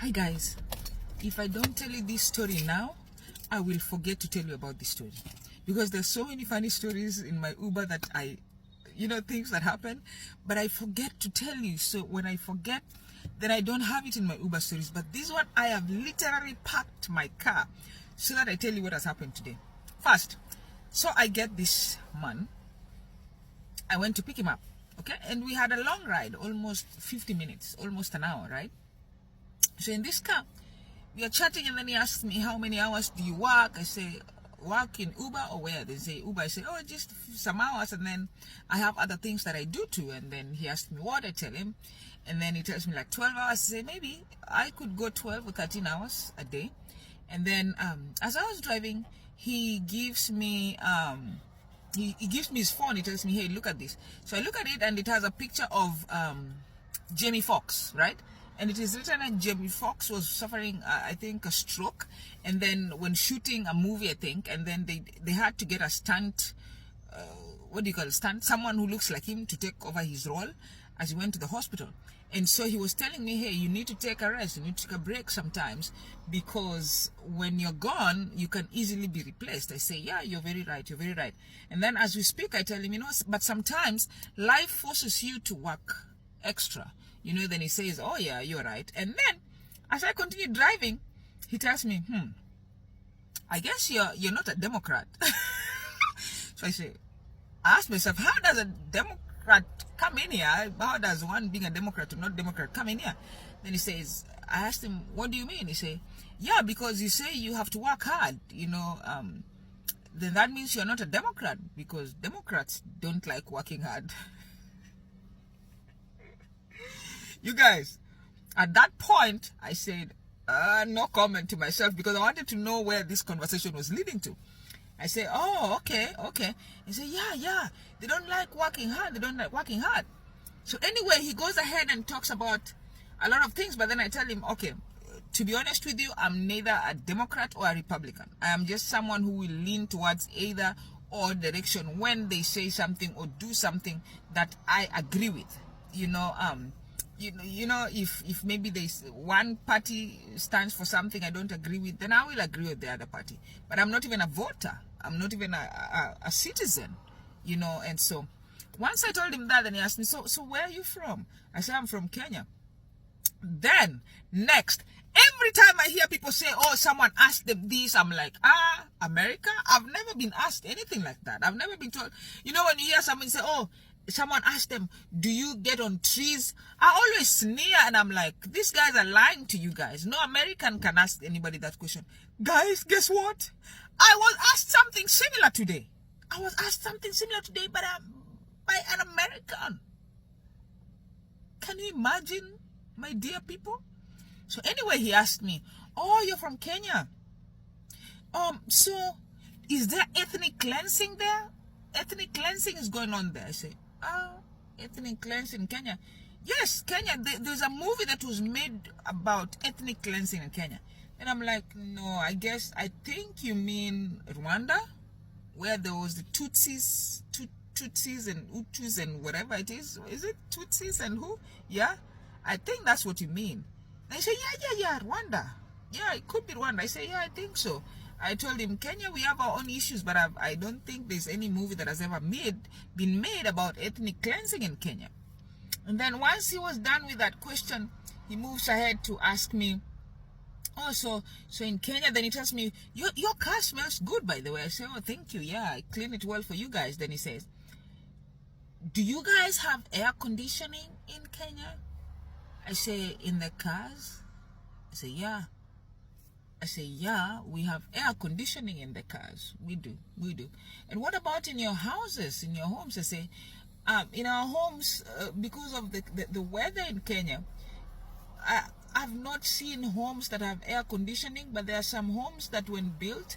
Hi guys, if I don't tell you this story now, I will forget to tell you about this story, because there's so many funny stories in my Uber that things that happen, but I forget to tell you. So when I forget, then I don't have it in my Uber stories. But this one, I have literally parked my car so that I tell you what has happened today. First, so I get this man. I went to pick him up, okay? And we had a long ride, almost 50 minutes, almost an hour, right? So in this car, we are chatting, and then he asks me, how many hours do you work? I say, work in Uber or where? They say Uber. I say, oh, just some hours, and then I have other things that I do too. And then he asked me what. I tell him, and then he tells me like 12 hours. I say, maybe I could go 12 or 13 hours a day. And then as I was driving, he gives me he gives me his phone. He tells me, hey, look at this. So I look at it, and it has a picture of Jamie Foxx, right? And it is written that Jamie Foxx was suffering, I think, a stroke. And then when shooting a movie, I think, and then they had to get a stunt, stunt? Someone who looks like him to take over his role as he went to the hospital. And so he was telling me, hey, you need to take a rest, you need to take a break sometimes, because when you're gone, you can easily be replaced. I say, yeah, you're very right, you're very right. And then as we speak, I tell him, but sometimes life forces you to work extra. Then he says, oh yeah, you're right. And then as I continue driving, he tells me, I guess you're not a Democrat. So I ask myself, how does a Democrat come in here? How does one being a Democrat or not Democrat come in here? Then he says, I asked him, what do you mean? He say, yeah, because you say you have to work hard, then that means you're not a Democrat, because Democrats don't like working hard. You guys, at that point, I said, no comment to myself, because I wanted to know where this conversation was leading to. I said, oh, okay. He said, yeah, they don't like working hard. So anyway, he goes ahead and talks about a lot of things, but then I tell him, okay, to be honest with you, I'm neither a Democrat or a Republican. I am just someone who will lean towards either or direction when they say something or do something that I agree with. If maybe there's one party stands for something I don't agree with, then I will agree with the other party. But I'm not even a voter. I'm not even a citizen, And so once I told him that, then he asked me, so where are you from? I said, I'm from Kenya. Then next, every time I hear people say, oh, someone asked them this, I'm like, America? I've never been asked anything like that. I've never been told. When you hear someone say, oh, someone asked them, do you get on trees? I always sneer, and I'm like, these guys are lying to you guys. No American can ask anybody that question. Guys, guess what? I was asked something similar today. But by an American. Can you imagine, my dear people? So anyway, he asked me, oh, you're from Kenya. So is there ethnic cleansing there? Ethnic cleansing is going on there. I say, ethnic cleansing in Kenya. Yes, Kenya, there's a movie that was made about ethnic cleansing in Kenya. And I'm like, no, I think you mean Rwanda, where there was the Tutsis and Hutus and whatever it is. Is it Tutsis and who? Yeah, I think that's what you mean. They say, yeah, Rwanda. Yeah, it could be Rwanda. I say, yeah, I think so. I told him, Kenya, we have our own issues, but I don't think there's any movie that has ever been made about ethnic cleansing in Kenya. And then once he was done with that question, he moves ahead to ask me, oh, so in Kenya, then he tells me, your car smells good, by the way. I say, oh, thank you. Yeah, I clean it well for you guys. Then he says, do you guys have air conditioning in Kenya? I say, in the cars? I say, yeah. I say, yeah, we have air conditioning in the cars. We do. And what about in your houses, in your homes? I say, in our homes, because of the weather in Kenya, I've not seen homes that have air conditioning, but there are some homes that when built,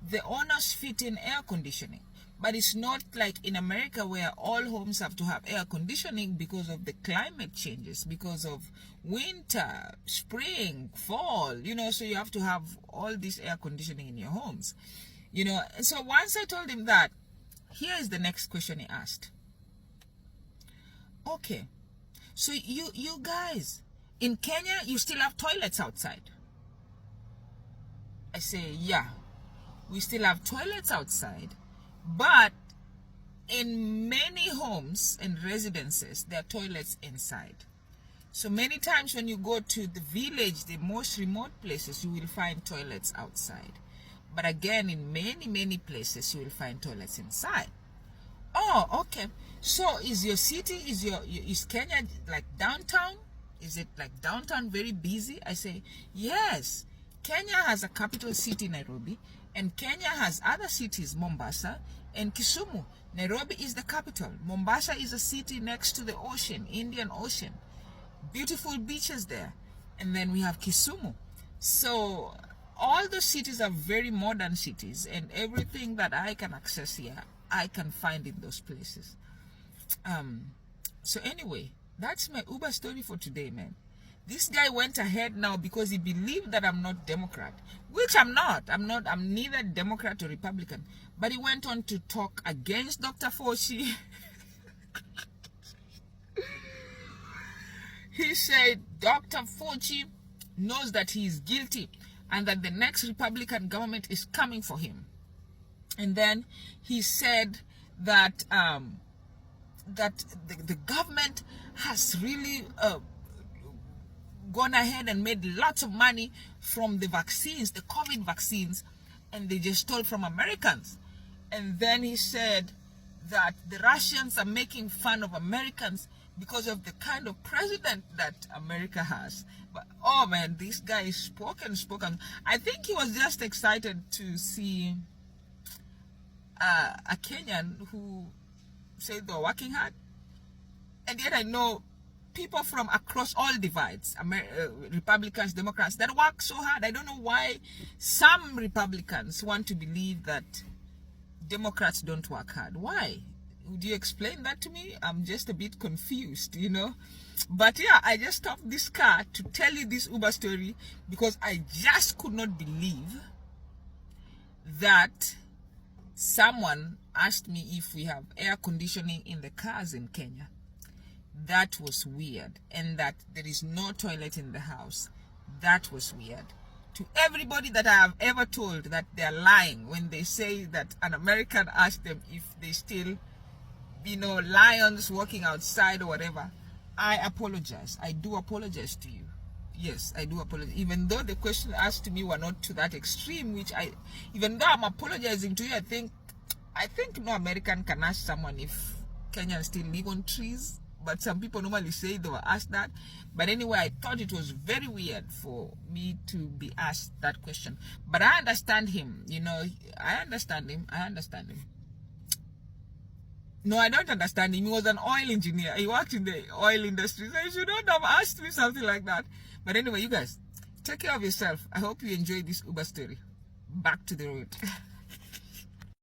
the owners fit in air conditioning. But it's not like in America where all homes have to have air conditioning because of the climate changes, because of winter, spring, fall, so you have to have all this air conditioning in your homes, And so once I told him that, here is the next question he asked. Okay, so you guys, In Kenya, you still have toilets outside. I say, yeah, we still have toilets outside, but in many homes and residences, there are toilets inside. So many times when you go to the village, the most remote places, you will find toilets outside. But again, in many places, you will find toilets inside. Oh, okay. So is your city, is Kenya like downtown? Is it like downtown very busy? I say, yes. Kenya has a capital city, Nairobi, and Kenya has other cities, Mombasa and Kisumu. Nairobi is the capital. Mombasa is a city next to the ocean, Indian Ocean. Beautiful beaches there. And then we have Kisumu. So all the cities are very modern cities, and everything that I can access here, I can find in those places. So anyway, that's my Uber story for today, man. This guy went ahead now because he believed that I'm not Democrat, which I'm not. I'm neither Democrat or Republican. But he went on to talk against Dr. Fauci. He said Dr. Fauci knows that he is guilty and that the next Republican government is coming for him. And then he said that that the government has really gone ahead and made lots of money from the vaccines, the COVID vaccines, and they just stole from Americans. And then he said that the Russians are making fun of Americans because of the kind of president that America has. But oh man, this guy spoke. I think he was just excited to see a Kenyan who said they're working hard. And yet I know people from across all divides, Republicans, Democrats, that work so hard. I don't know why some Republicans want to believe that Democrats don't work hard. Why? Would you explain that to me? I'm just a bit confused, you know. But yeah, I just stopped this car to tell you this Uber story because I just could not believe that someone asked me if we have air conditioning in the cars in Kenya. That was weird. And that there is no toilet in the house. That was weird. To everybody that I have ever told that they're lying when they say that an American asked them if they still, you know, lions walking outside or whatever, I apologize. I do apologize to you. Yes, I do apologize. Even though the question asked to me were not to that extreme, which even though I'm apologizing to you, I think no American can ask someone if Kenyans still live on trees. But some people normally say they were asked that. But anyway, I thought it was very weird for me to be asked that question. But I understand him, you know. I understand him. No, I don't understand him. He was an oil engineer. He worked in the oil industry. So you shouldn't have asked me something like that. But anyway, you guys, take care of yourself. I hope you enjoyed this Uber story. Back to the road.